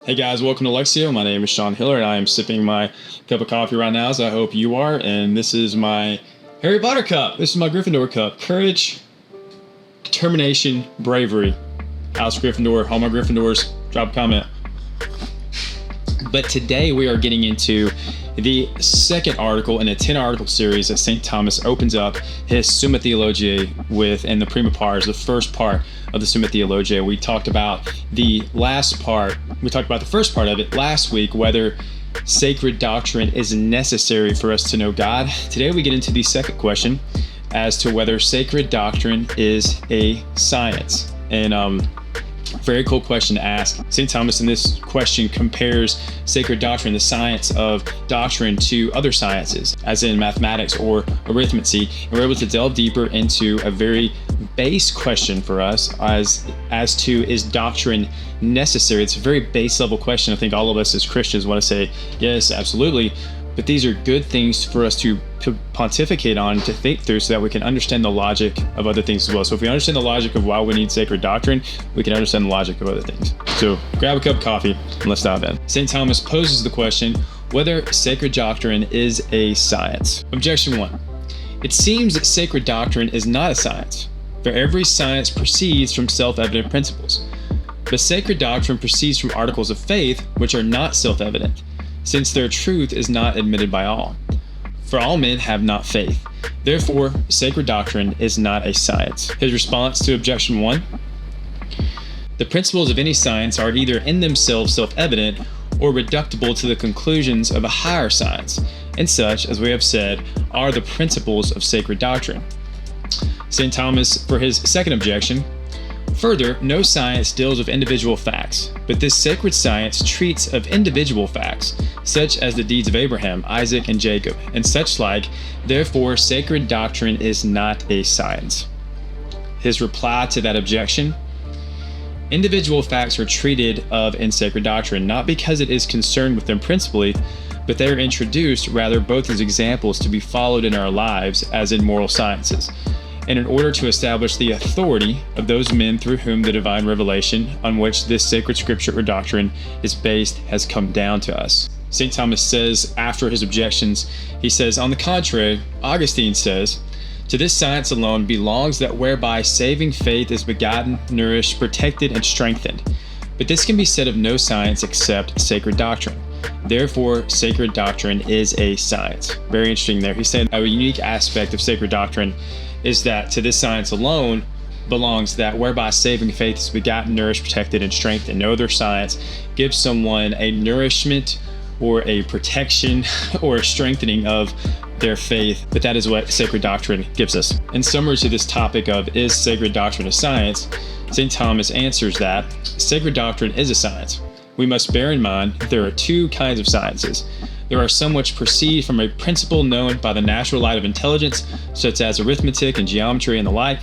Hey guys, welcome to Lectio. My name is Sean Hiller and I am sipping my cup of coffee right now, so I hope you are. And this is my Harry Potter cup. This is my Gryffindor cup. Courage, determination, bravery. House Gryffindor, all my Gryffindors, drop a comment. But today we are getting into the second article in a 10-article series that St. Thomas opens up his Summa Theology with, and the prima pars, the first part of the Summa Theology. We talked about the first part of it last week, whether sacred doctrine is necessary for us to know God. Today we get into the second question as to whether sacred doctrine is a science. And very cool question to ask. St. Thomas in this question compares sacred doctrine, the science of doctrine, to other sciences, as in mathematics or arithmetic. And we're able to delve deeper into a very base question for us as to, is doctrine necessary? It's a very base level question. I think all of us as Christians want to say, yes, absolutely. But these are good things for us to pontificate on, to think through, so that we can understand the logic of other things as well. So if we understand the logic of why we need sacred doctrine, we can understand the logic of other things. So grab a cup of coffee and let's dive in. St. Thomas poses the question whether sacred doctrine is a science. Objection 1. It seems that sacred doctrine is not a science, for every science proceeds from self-evident principles. But sacred doctrine proceeds from articles of faith which are not self-evident, since their truth is not admitted by all. For all men have not faith. Therefore, sacred doctrine is not a science. His response to objection 1: the principles of any science are either in themselves self-evident or reducible to the conclusions of a higher science, and such, as we have said, are the principles of sacred doctrine. St. Thomas, for his second objection: further, no science deals with individual facts, but this sacred science treats of individual facts, such as the deeds of Abraham, Isaac, and Jacob, and such like. Therefore, sacred doctrine is not a science. His reply to that objection: individual facts are treated of in sacred doctrine, not because it is concerned with them principally, but they are introduced rather both as examples to be followed in our lives as in moral sciences, and in order to establish the authority of those men through whom the divine revelation on which this sacred scripture or doctrine is based has come down to us. St. Thomas says, after his objections, he says, on the contrary, Augustine says, to this science alone belongs that whereby saving faith is begotten, nourished, protected, and strengthened. But this can be said of no science except sacred doctrine. Therefore, sacred doctrine is a science. Very interesting there. He's saying a unique aspect of sacred doctrine is that to this science alone belongs that whereby saving faith is begotten, nourished, protected, and strengthened. No other science gives someone a nourishment or a protection or a strengthening of their faith, but that is what sacred doctrine gives us. In summary to this topic of, is sacred doctrine a science, St. Thomas answers that sacred doctrine is a science. We must bear in mind that there are two kinds of sciences. There are some which proceed from a principle known by the natural light of intelligence, such as arithmetic and geometry and the like.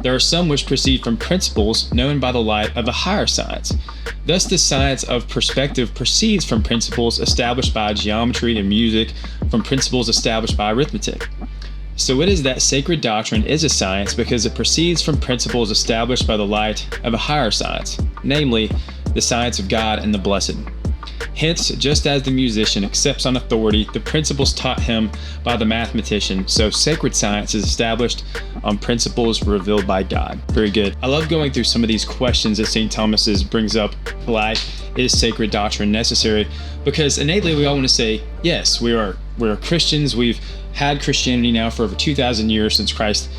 There are some which proceed from principles known by the light of a higher science. Thus, the science of perspective proceeds from principles established by geometry and music, from principles established by arithmetic. So it is that sacred doctrine is a science because it proceeds from principles established by the light of a higher science, namely, the science of God and the blessed. Hence, just as the musician accepts on authority the principles taught him by the mathematician, so sacred science is established on principles revealed by God. Very good. I love going through some of these questions that St. Thomas brings up, like, is sacred doctrine necessary? Because innately we all want to say, yes, we're Christians. We've had Christianity now for over 2,000 years since Christ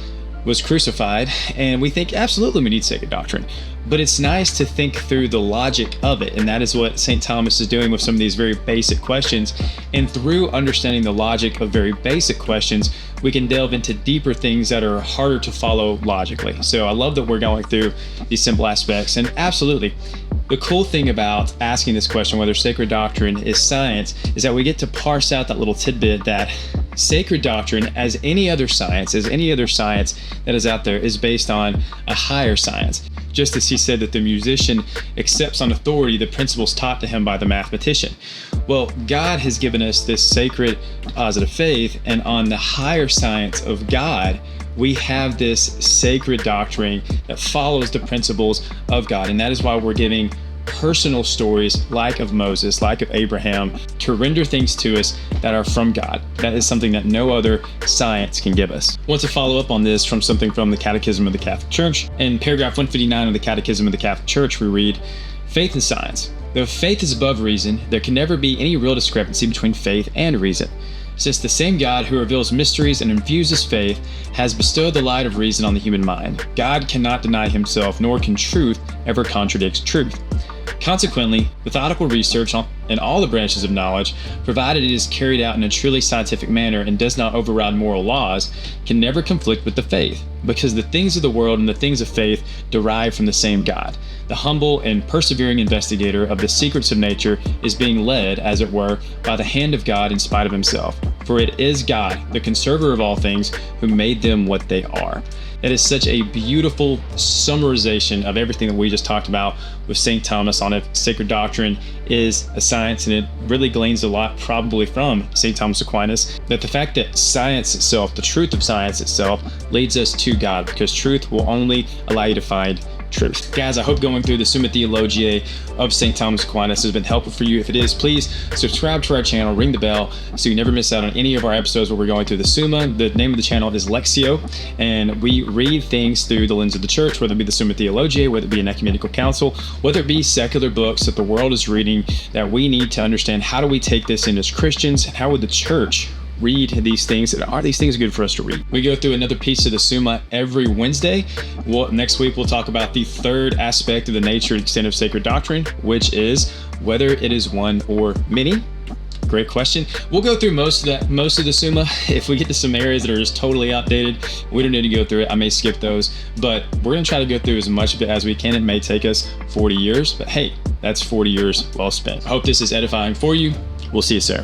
was crucified, and we think absolutely we need sacred doctrine. But it's nice to think through the logic of it, and that is what St. Thomas is doing with some of these very basic questions. And through understanding the logic of very basic questions, we can delve into deeper things that are harder to follow logically. So I love that we're going through these simple aspects, and absolutely, the cool thing about asking this question, whether sacred doctrine is science, is that we get to parse out that little tidbit that sacred doctrine, as any other science that is out there, is based on a higher science. Just as he said that the musician accepts on authority the principles taught to him by the mathematician. Well, God has given us this sacred positive faith, and on the higher science of God, we have this sacred doctrine that follows the principles of God. And that is why we're giving personal stories like of Moses, like of Abraham, to render things to us that are from God. That is something that no other science can give us. I want to follow up on this from something from the Catechism of the Catholic Church. In paragraph 159 of the Catechism of the Catholic Church, we read, "Faith and science. Though faith is above reason, there can never be any real discrepancy between faith and reason. Since the same God who reveals mysteries and infuses faith has bestowed the light of reason on the human mind, God cannot deny himself, nor can truth ever contradict truth. Consequently, methodical research in all the branches of knowledge, provided it is carried out in a truly scientific manner and does not override moral laws, can never conflict with the faith, because the things of the world and the things of faith derive from the same God. The humble and persevering investigator of the secrets of nature is being led, as it were, by the hand of God in spite of himself. For it is God, the conserver of all things, who made them what they are." It is such a beautiful summarization of everything that we just talked about with St. Thomas on if Sacred Doctrine is a science, and it really gleans a lot probably from St. Thomas Aquinas, that the fact that science itself, the truth of science itself, leads us to God, because truth will only allow you to find truth. Guys, I hope going through the Summa Theologiae of St. Thomas Aquinas has been helpful for you. If it is, please subscribe to our channel, ring the bell, so you never miss out on any of our episodes where we're going through the Summa. The name of the channel is Lectio, and we read things through the lens of the church, whether it be the Summa Theologiae, whether it be an ecumenical council, whether it be secular books that the world is reading that we need to understand. How do we take this in as Christians, and how would the church read these things? Are these things good for us to read? We go through another piece of the Summa every Wednesday. Next week we'll talk about the third aspect of the nature and extent of sacred doctrine, which is whether it is one or many. Great question. We'll go through most of the Summa. If we get to some areas that are just totally outdated, we don't need to go through it. I may skip those, but we're going to try to go through as much of it as we can. It may take us 40 years, but hey, that's 40 years well spent. I hope this is edifying for you. We'll see you soon.